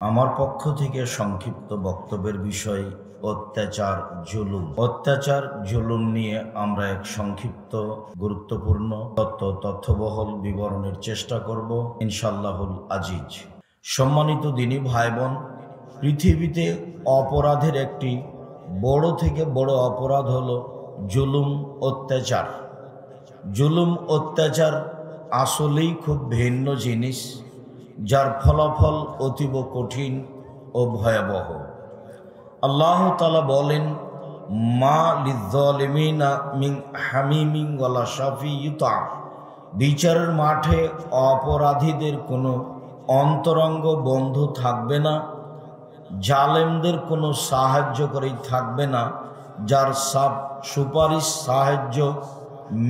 আমার পক্ষ থেকে সংক্ষিপ্ত বক্তব্যের বিষয় অত্যাচার জুলুম নিয়ে আমরা এক সংক্ষিপ্ত গুরুত্বপূর্ণ তথ্যবহল বিবরণের চেষ্টা করব ইনশাআল্লাহুল আজিজ। সম্মানিত দিনী ভাই বোন, পৃথিবীতে অপরাধের একটি বড় থেকে বড় অপরাধ হলো জুলুম অত্যাচার আসলেই খুব ভিন্ন জিনিস, যার ফলাফল অতীব কঠিন ও ভয়াবহ। আল্লাহ তাআলা বলেন, মা লিজ্জালিমিনা মিন হামিমিন ওয়ালা শাফিয়্যুতা, বিচারের মাঠে অপরাধীদের কোনো অন্তরঙ্গ বন্ধু থাকবে না, জালেমদের কোনো সাহায্যকারী থাকবে না, যার সুপারিশ সাহায্য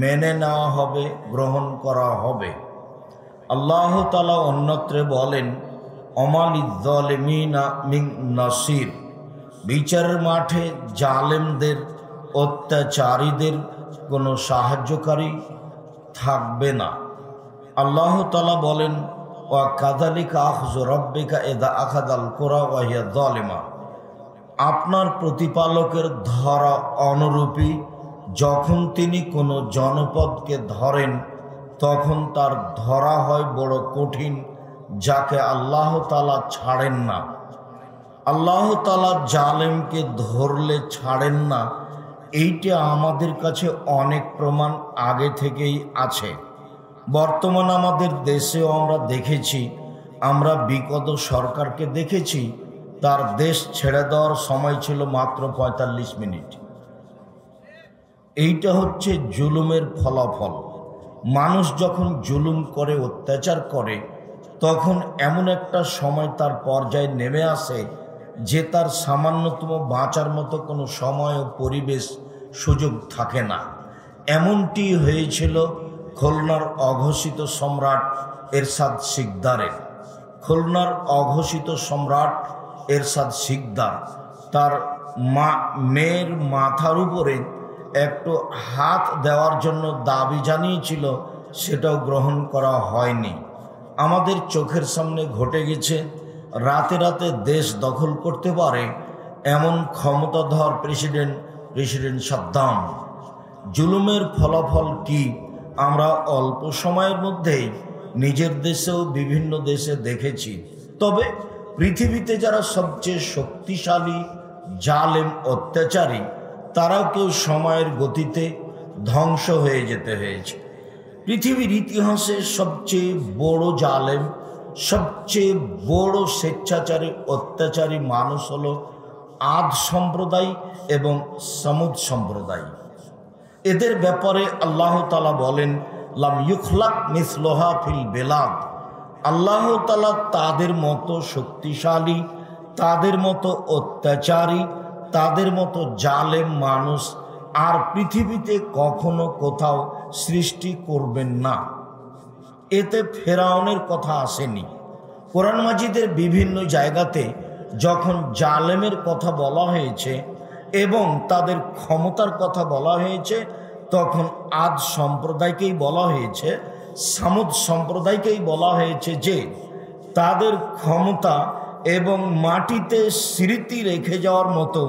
মেনে নেওয়া হবে, গ্রহণ করা হবে। আল্লাহ তাআলা অন্যত্রে বলেন, ওমা লিজ্জালিমিনা মিন নাসির, বিচারের মাঠে জালেমদের অত্যাচারীদের কোনো সাহায্যকারী থাকবে না। আল্লাহ তাআলা বলেন, ওয়া কাযালিকা আখযু রাব্বিকা ইযা আখাযাল কুরা ওয়া হিয়া যালিমা, আপনার প্রতিপালকের ধরা অনুরূপী যখন তিনি কোনো জনপদকে ধরেন তখন তার ধরা হয় বড় কঠিন, যাকে আল্লাহ তাআলা ছাড়েন না। আল্লাহ তাআলা জালেমকে ধরলে ছাড়েন না, এইটা আমাদের কাছে অনেক প্রমাণ আগে থেকেই আছে। বর্তমান আমাদের দেশেও আমরা দেখেছি, আমরা বিগত সরকারকে দেখেছি, তার দেশ ছেড়ে দেওয়ার সময় ছিল মাত্র ৪৫ মিনিট। এইটা হচ্ছে জুলুমের ফলাফল। মানুষ যখন জুলুম করে, অত্যাচার করে, তখন এমন একটা সময় তার পর্যায়ে নেমে আসে যে তার সামান্যতম বাঁচার মতো কোনো সময় ও পরিবেশ সুযোগ থাকে না। এমনটি হয়েছিল খুলনার অঘোষিত সম্রাট এরশাদ সিকদারের। খুলনার অঘোষিত সম্রাট এরশাদ সিকদার তার মেয়ের মাথার উপরে একটু হাত দেওয়ার জন্য দাবি জানিয়েছিল, সেটাও গ্রহণ করা হয়নি। আমাদের চোখের সামনে ঘটে গেছে, রাতে রাতে দেশ দখল করতে পারে এমন ক্ষমতাধর প্রেসিডেন্ট সাদ্দাম। জুলুমের ফলাফল কি আমরা অল্প সময়ের মধ্যেই নিজের দেশেও বিভিন্ন দেশে দেখেছি। তবে পৃথিবীতে যারা সবচেয়ে শক্তিশালী জালেম অত্যাচারী, তারাও কেউ সময়ের গতিতে ধ্বংস হয়ে যেতে হয়েছে। পৃথিবীর ইতিহাসে সবচেয়ে বড় জালেম, সবচেয়ে বড় স্বেচ্ছাচারী অত্যাচারী মানুষ হলো আদ সম্প্রদায় এবং সামুদ সম্প্রদায়। এদের ব্যাপারে আল্লাহ তাআলা বলেন, লাম ইউখলাক মিসলুহা ফিল বিলাদ, আল্লাহ তাআলা তাদের মতো শক্তিশালী, তাদের মতো অত্যাচারী, তাদের মতো জালেম মানুষ আর পৃথিবীতে কখনো কোথাও সৃষ্টি করবেন না। এতে ফেরাউনের কথা আসেনি। কোরআন মাজিদের বিভিন্ন জায়গাতে যখন জালেমের কথা বলা হয়েছে এবং তাদের ক্ষমতার কথা বলা হয়েছে, তখন আদ সম্প্রদায়কেই বলা হয়েছে, সামুদ সম্প্রদায়কেই বলা হয়েছে যে তাদের ক্ষমতা এবং মাটিতে স্মৃতি রেখে যাওয়ার মতো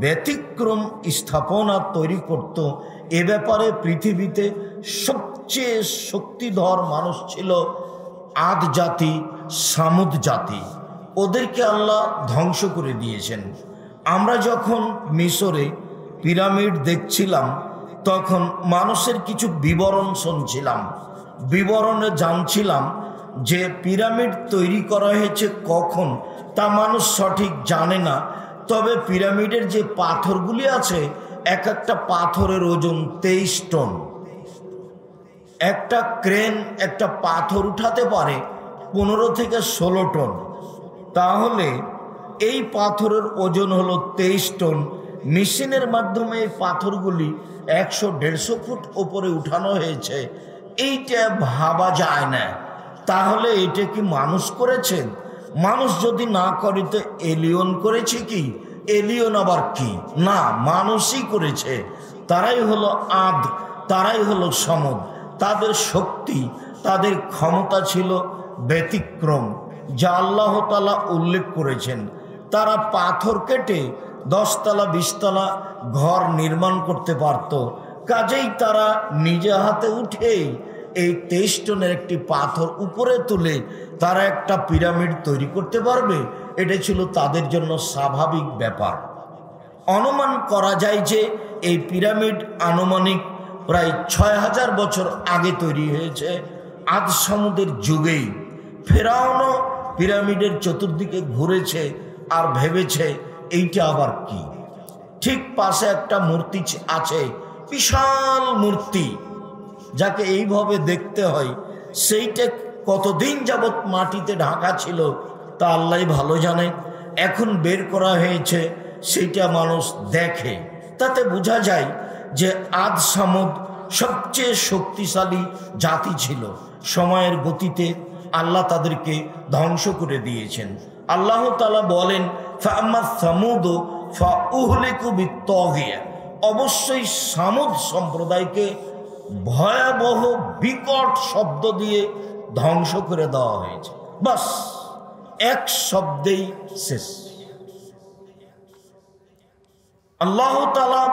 ব্যতিক্রম স্থাপনা তৈরি করত। এ ব্যাপারে পৃথিবীতে সবচেয়ে শক্তিধর মানুষ ছিল আদ জাতি, সামুদ জাতি। ওদেরকে আল্লাহ ধ্বংস করে দিয়েছেন। আমরা যখন মিশরে পিরামিড দেখছিলাম, তখন মানুষের কিছু বিবরণ শুনছিলাম, বিবরণে জানছিলাম যে পিরামিড তৈরি করা হয়েছে কখন তা মানুষ সঠিক জানে না। তবে পিরামিডের যে পাথরগুলি আছে, এক একটা পাথরের ওজন 23 টন। একটা ক্রেন একটা পাথর উঠাতে পারে 15 থেকে 16 টন। তাহলে এই পাথরের ওজন হলো 23 টন। মেশিনের মাধ্যমে এই পাথরগুলি 100-150 ফুট ওপরে উঠানো হয়েছে। এইটা ভাবা যায় না। তাহলে এটা কি মানুষ করেছেন? মানুষ যদি না করে তো এলিয়ন করেছে কি? এলিয়ন আবার কি? না, মানুষই করেছে। তারাই হলো আদ, তারাই হলো সামুদ। তাদের শক্তি, তাদের ক্ষমতা ছিল ব্যতিক্রম। যা আল্লাহ তাআলা উল্লেখ করেছেন। তারা পাথর কেটে 10 তলা 20 তলা ঘর নির্মাণ করতে পারত। কাজেই তারা নিজে হাতে উঠেই এই 23 টনের একটি পাথর উপরে তুলে তারা একটা পিরামিড তৈরি করতে পারবে, এটা ছিল তাদের জন্য স্বাভাবিক ব্যাপার। অনুমান করা যায় যে এই পিরামিড আনুমানিক প্রায় 6000 বছর আগে তৈরি হয়েছে, আদ সামুদের যুগেই। ফেরাউনও পিরামিডের চতুর্দিকে ঘুরেছে আর ভেবেছে এইটা আবার কি। ঠিক পাশে একটা মূর্তি আছে, বিশাল মূর্তি, যাকে এইভাবে দেখতে হয়। সেইটা কতদিন যাবৎ মাটিতে ঢাকা ছিল তা আল্লাহ ভালো জানে। এখন বের করা হয়েছে, সেইটা মানুষ দেখে। তাতে বোঝা যায় যে আদ সামুদ সবচেয়ে শক্তিশালী জাতি ছিল। সময়ের গতিতে আল্লাহ তাদেরকে ধ্বংস করে দিয়েছেন। আল্লাহ তাআলা বলেন, ফাআম্মা সামুদ ফাউহলিকু বিত্তাগিয়া, অবশ্যই সামুদ সম্প্রদায়কে ভয়াবহ বিকট শব্দ দিয়ে ধ্বংস করে দেওয়া হয়েছে। বাস, এক শব্দেই শেষ। আল্লাহ তাআলা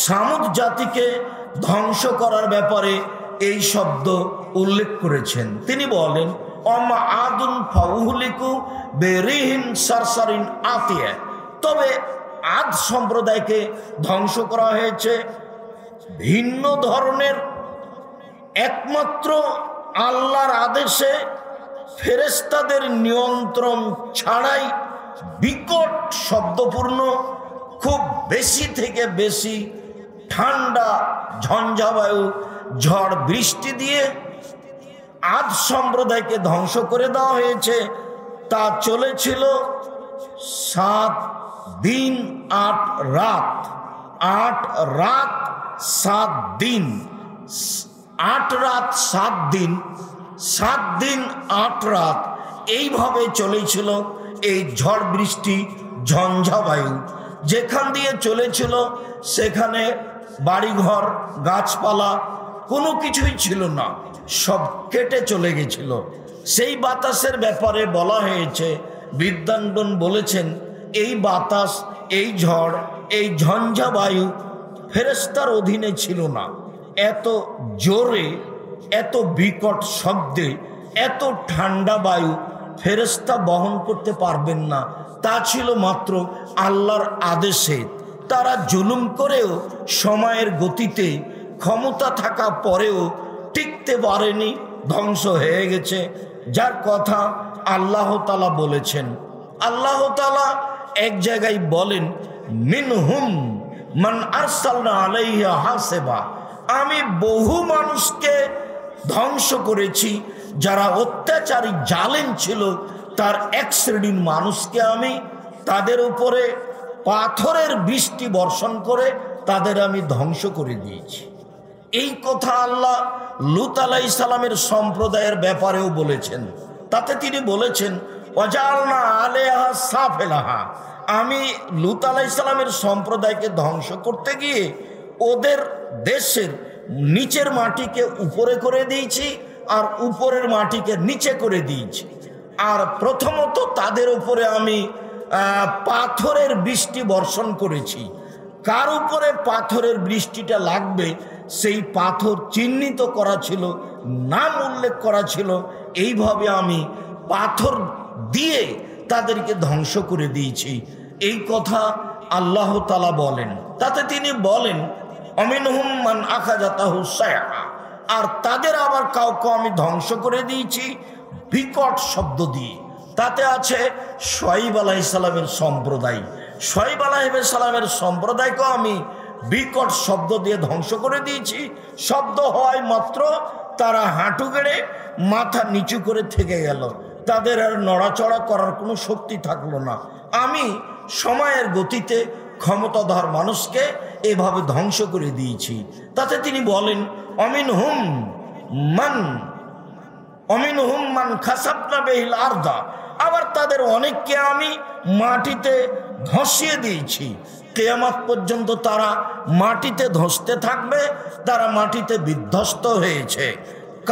সামুদ জাতিকে ধ্বংস করার ব্যাপারে এই শব্দ উল্লেখ করেছেন। তিনি বলেন, অমা আদুন ফাউহলিকু বেরিহিন সারসারিন আতিয়া, তবে আদ সম্প্রদায়কে ধ্বংস করা হয়েছে ভিন্ন ধরনের, একমাত্র আল্লাহর আদেশে, ফেরেশতাদের নিয়ন্ত্রণ ছাড়াই বিকট শব্দপূর্ণ, খুব বেশি থেকে বেশি ঠান্ডা ঝঞ্ঝাবায়ু ঝড় বৃষ্টি দিয়ে আদ সম্প্রদায়কে ধ্বংস করে দেওয়া হয়েছে। তা চলেছিল 7 দিন 8 রাত, 8 রাত 7 দিন, 8 রাত 7 দিন, 7 দিন 8 রাত, এইভাবে চলেছিল এই ঝড় বৃষ্টি ঝঞ্ঝাবায়ু। যেখান দিয়ে চলেছিল সেখানে বাড়িঘর গাছপালা কোনো কিছুই ছিল না, সব কেটে চলে গেছিল। সেই বাতাসের ব্যাপারে বলা হয়েছে, বিদ্বানগণ বলেছেন, এই বাতাস, এই ঝড়, এই ঝঞ্ঝাবায়ু ফেরেশতার অধীনে ছিল না। এত জোরে, এত বিকট শব্দে, এত ঠান্ডা বায়ু ফেরেশতা বহন করতে পারবেন না। তা ছিল মাত্র আল্লাহর আদেশে। তারা জুলুম করেও সময়ের গতিতে ক্ষমতা থাকা পরেও টিকতে পারেনি, ধ্বংস হয়ে গেছে। যার কথা আল্লাহ তাআলা বলেছেন। আল্লাহ তাআলা এক জায়গায় বলেন, মিনহুম মান আরসালনা আলাইহা হাসিবা, আমি বহু মানুষকে ধ্বংস করেছি যারা অত্যাচারী জালেম ছিল। তার এক শ্রেণীর মানুষকে আমি তাদের উপরে পাথরের বৃষ্টি বর্ষণ করে তাদের আমি ধ্বংস করে দিয়েছি। এই কথা আল্লাহ লূত আলাইহিস সালামের সম্প্রদায়ের ব্যাপারেও বলেছেন। তাতে তিনি বলেছেন, ওয়াজালনা আলাইহা সাফিলাহা, আমি লূত আলাইহিস সালামের সম্প্রদায়কে ধ্বংস করতে গিয়ে ওদের দেশের নিচের মাটিকে উপরে করে দিয়েছি আর উপরের মাটিকে নিচে করে দিয়েছি। আর প্রথমত তাদের উপরে আমি পাথরের বৃষ্টি বর্ষণ করেছি। কার উপরে পাথরের বৃষ্টিটা লাগবে সেই পাথর চিহ্নিত করা ছিল, নাম উল্লেখ করা ছিল। এইভাবে আমি পাথর দিয়ে তাদেরকে ধ্বংস করে দিয়েছি। এই কথা আল্লাহ তাআলা বলেন। তাতে তিনি বলেন, অমিনহুম মান আখাযাতাহু সায়হা, আর তাদের আবার কাউকে আমি ধ্বংস করে দিয়েছি বিকট শব্দ দিয়ে। তাতে আছে শুআয়ব আলাইহিস সালামের সম্প্রদায়। শুআয়ব আলাইহিস সালামের সম্প্রদায়কেও আমি বিকট শব্দ দিয়ে ধ্বংস করে দিয়েছি। শব্দ হওয়ায় মাত্র তারা হাঁটু গেড়ে মাথা নিচু করে থেকে গেল, তাদের আর নড়াচড়া করার কোনো শক্তি থাকলো না। আমি সময়ের গতিতে ক্ষমতাধর মানুষকে এভাবে ধ্বংস করে দিয়েছি। তাতে তিনি বলেন, অমিনহুম মান খাসাফনা বিহিল আরদা, আবার তাদের অনেককে আমি মাটিতে ধসিয়ে দিয়েছি। কিয়ামত পর্যন্ত তারা মাটিতে ধসতে থাকবে, তারা মাটিতে বিধ্বস্ত হয়েছে।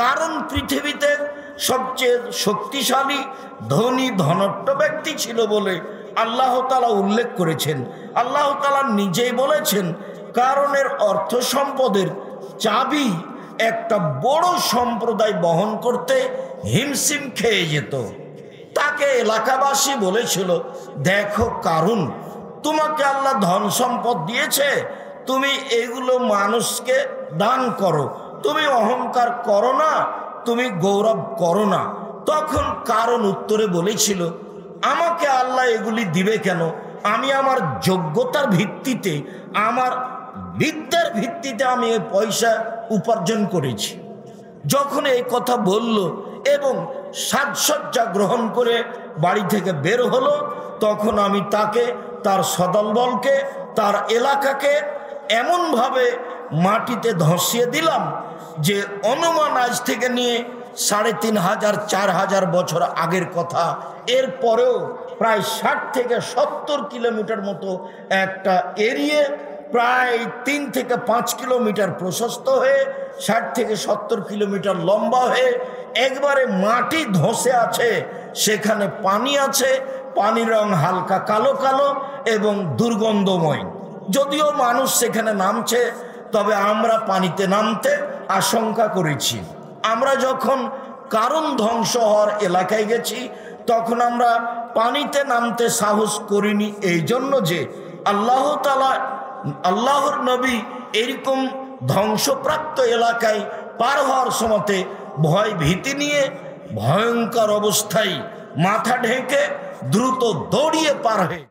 কারণ পৃথিবীতে সবচেয়ে শক্তিশালী ধনী ধনট্য ব্যক্তি ছিল বলে আল্লাহ তাআলা উল্লেখ করেছেন। আল্লাহ তাআলা নিজেই বলেছেন, কারণের অর্থ সম্পদের চাবি একটা বড় সম্প্রদায় বহন করতে হিমশিম খেয়ে যেত। তাকে এলাকাবাসী বলেছিল, দেখো কারুন, তোমাকে আল্লাহ ধন সম্পদ দিয়েছে, তুমি এগুলো মানুষকে দান করো, তুমি অহংকার করো না, তুমি গৌরব করো না। তখন কারণ উত্তরে বলেছিল, আমাকে আল্লাহ এগুলি দিবে কেন? আমি আমার যোগ্যতার ভিত্তিতে, আমার বিদ্যার ভিত্তিতে আমি এই পয়সা উপার্জন করেছি। যখন এই কথা বলল এবং সাজসজ্জা গ্রহণ করে বাড়ি থেকে বের হলো, তখন আমি তাকে, তার সদলবলকে, তার এলাকাকে এমনভাবে মাটিতে ধসিয়ে দিলাম যে অনুমান আজ থেকে নিয়ে 3500 4000 বছর আগের কথা। এরপরেও প্রায় 60 থেকে 70 কিলোমিটার মতো একটা এরিয়া, প্রায় 3 থেকে 5 কিলোমিটার প্রশস্ত হয়ে 60 থেকে 70 কিলোমিটার লম্বা হয়ে একবারে মাটি ধসে আছে। সেখানে পানি আছে, পানির রং হালকা কালো কালো এবং দুর্গন্ধময়। যদিও মানুষ সেখানে নামছে, তবে আমরা পানিতে নামতে আশঙ্কা করেছি। আমরা যখন কারণ ধ্বংস হওয়ার এলাকায় গেছি, তখন আমরা পানিতে নামতে সাহস করিনি, এই জন্য যে আল্লাহ তাআলা, আল্লাহর নবী এরকম ধ্বংসপ্রাপ্ত এলাকায় পার হওয়ার সময়তে ভয় ভীতি নিয়ে ভয়ঙ্কর অবস্থায় মাথা ঢেকে দ্রুত দৌড়িয়ে পার হয়ে